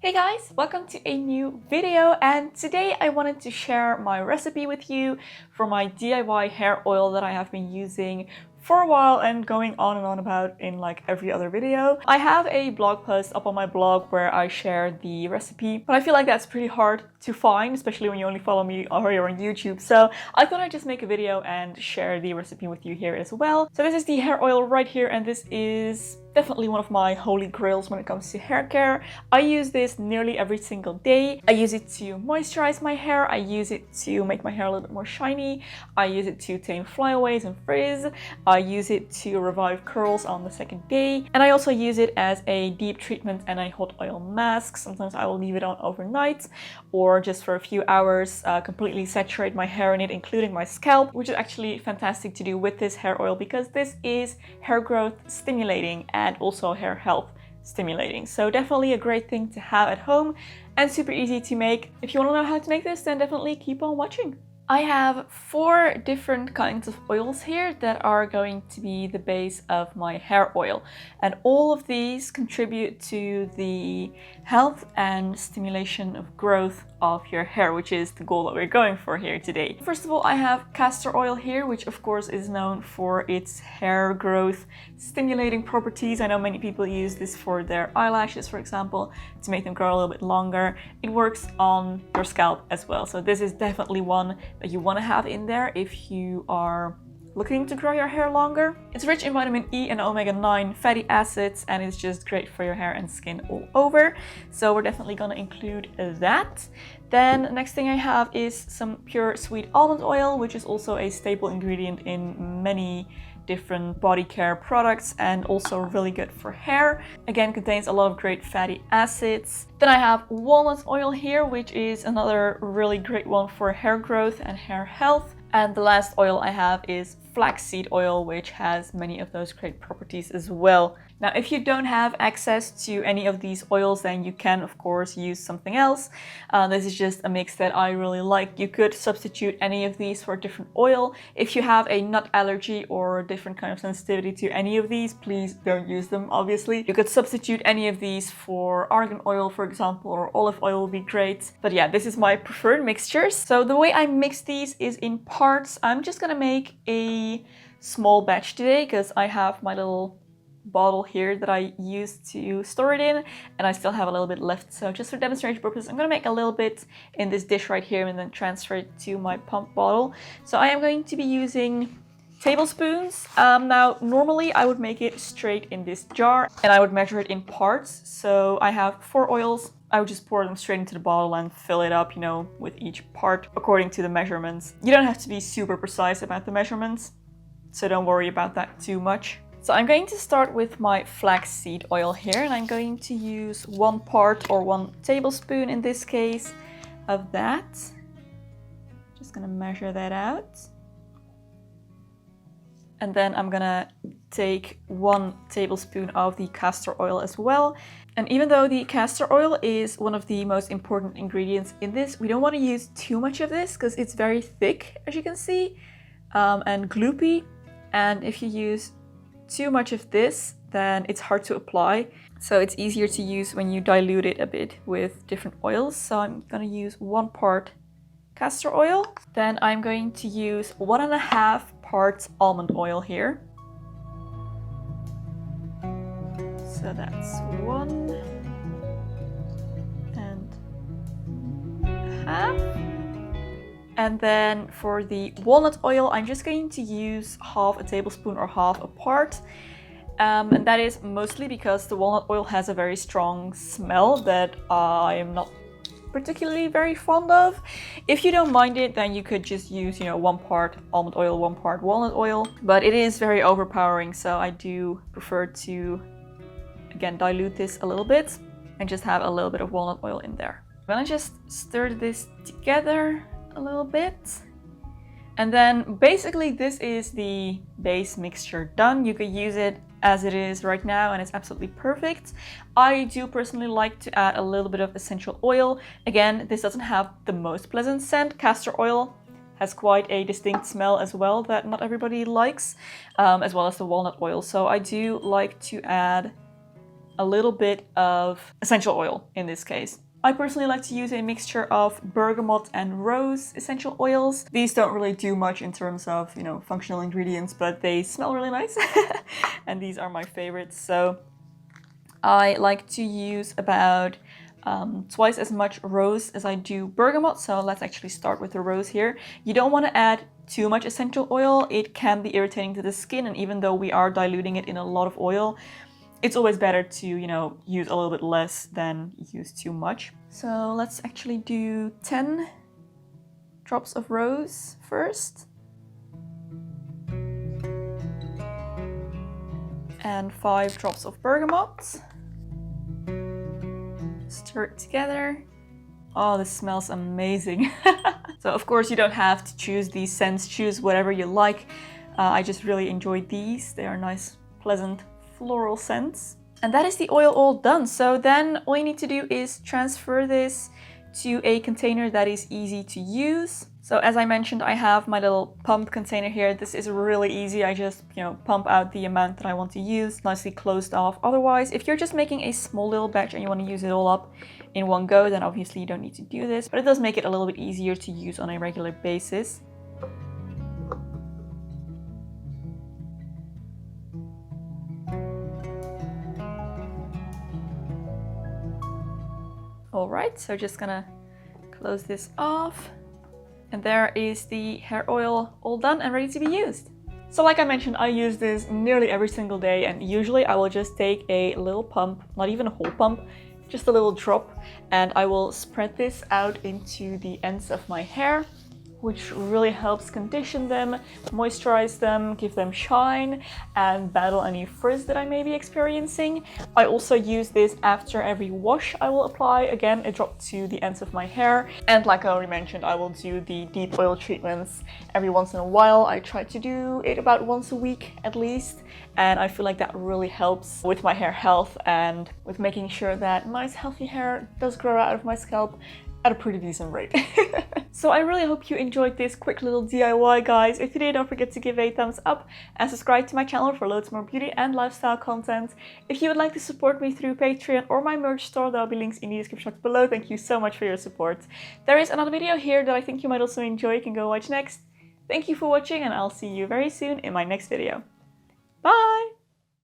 Hey guys, welcome to a new video, and today I wanted to share my recipe with you for my DIY hair oil that I have been using for a while and going on and on about in like every other video. I have a blog post up on my blog where I share the recipe, but I feel like that's pretty hard to find, especially when you only follow me or you're on YouTube. So I thought I'd just make a video and share the recipe with you here as well. So this is the hair oil right here, and this is definitely one of my holy grails when it comes to hair care. I use this nearly every single day. I use it to moisturize my hair. I use it to make my hair a little bit more shiny. I use it to tame flyaways and frizz. I use it to revive curls on the second day. And I also use it as a deep treatment and a hot oil mask. Sometimes I will leave it on overnight or just for a few hours, completely saturate my hair in it, including my scalp, which is actually fantastic to do with this hair oil because this is hair growth stimulating and also hair health stimulating. So definitely a great thing to have at home and super easy to make. If you want to know how to make this, then definitely keep on watching. I have 4 different kinds of oils here that are going to be the base of my hair oil, and all of these contribute to the health and stimulation of growth of your hair, which is the goal that we're going for here today. First of all, I have castor oil here, which of course is known for its hair growth stimulating properties. I know many people use this for their eyelashes, for example, to make them grow a little bit longer. It works on your scalp as well, so this is definitely one that you want to have in there if you are looking to grow your hair longer. It's rich in vitamin E and omega-9 fatty acids, and it's just great for your hair and skin all over. So we're definitely gonna include that. Then next thing I have is some pure sweet almond oil, which is also a staple ingredient in many different body care products and also really good for hair. Again, contains a lot of great fatty acids. Then I have walnut oil here, which is another really great one for hair growth and hair health. And the last oil I have is flaxseed oil, which has many of those great properties as well. Now, if you don't have access to any of these oils, then you can of course use something else. This is just a mix that I really like. You could substitute any of these for a different oil. If you have a nut allergy or a different kind of sensitivity to any of these, please don't use them, obviously. You could substitute any of these for argan oil, for example, or olive oil would be great. But yeah, this is my preferred mixtures. So the way I mix these is in parts. I'm just gonna make a small batch today because I have my little bottle here that I used to store it in, and I still have a little bit left. So just for demonstration purposes, I'm gonna make a little bit in this dish right here and then transfer it to my pump bottle. So I am going to be using tablespoons. Now normally I would make it straight in this jar and I would measure it in parts. So I have 4 oils. I would just pour them straight into the bottle and fill it up, you know, with each part according to the measurements. You don't have to be super precise about the measurements, so don't worry about that too much. So I'm going to start with my flaxseed oil here, and I'm going to use 1 part or 1 tablespoon in this case of that. Just gonna measure that out. And then I'm gonna take 1 tablespoon of the castor oil as well. And even though the castor oil is one of the most important ingredients in this, we don't want to use too much of this because it's very thick, as you can see, and gloopy. And if you use too much of this, then it's hard to apply. So it's easier to use when you dilute it a bit with different oils. So I'm gonna use 1 part castor oil. Then I'm going to use 1.5 parts almond oil here. So that's 1.5. And then for the walnut oil, I'm just going to use half a tablespoon or half a part. And that is mostly because the walnut oil has a very strong smell that I am not particularly very fond of. If you don't mind it, then you could just use, you know, 1 part almond oil, 1 part walnut oil. But it is very overpowering, so I do prefer to, again, dilute this a little bit and just have a little bit of walnut oil in there. I'm gonna just stir this together a little bit, and then basically this is the base mixture done. You could use it as it is right now and it's absolutely perfect. I do personally like to add a little bit of essential oil. Again, this doesn't have the most pleasant scent. Castor oil has quite a distinct smell as well that not everybody likes, as well as the walnut oil. So I do like to add a little bit of essential oil in this case. I personally like to use a mixture of bergamot and rose essential oils. These don't really do much in terms of, you know, functional ingredients, but they smell really nice. And these are my favorites. So I like to use about twice as much rose as I do bergamot. So let's actually start with the rose here. You don't want to add too much essential oil. It can be irritating to the skin, and even though we are diluting it in a lot of oil, it's always better to, you know, use a little bit less than use too much. So let's actually do 10 drops of rose first. And 5 drops of bergamot. Stir it together. Oh, this smells amazing. So of course you don't have to choose these scents, choose whatever you like. I just really enjoyed these. They are nice, pleasant floral scents. And that is the oil all done. So then all you need to do is transfer this to a container that is easy to use. So as I mentioned, I have my little pump container here. This is really easy. I just, you know, pump out the amount that I want to use, nicely closed off. Otherwise, if you're just making a small little batch and you want to use it all up in one go, then obviously you don't need to do this, but it does make it a little bit easier to use on a regular basis. All right, so just gonna close this off. And there is the hair oil all done and ready to be used. So like I mentioned, I use this nearly every single day, and usually I will just take a little pump, not even a whole pump, just a little drop, and I will spread this out into the ends of my hair, which really helps condition them, moisturize them, give them shine, and battle any frizz that I may be experiencing. I also use this after every wash. I will apply, again, a drop to the ends of my hair. And like I already mentioned, I will do the deep oil treatments every once in a while. I try to do it about once a week at least. And I feel like that really helps with my hair health and with making sure that nice healthy hair does grow out of my scalp at a pretty decent rate. So I really hope you enjoyed this quick little DIY, guys. If you did, don't forget to give a thumbs up and subscribe to my channel for loads more beauty and lifestyle content. If you would like to support me through Patreon or my merch store, there will be links in the description box below. Thank you so much for your support. There is another video here that I think you might also enjoy. You can go watch next. Thank you for watching, and I'll see you very soon in my next video. Bye!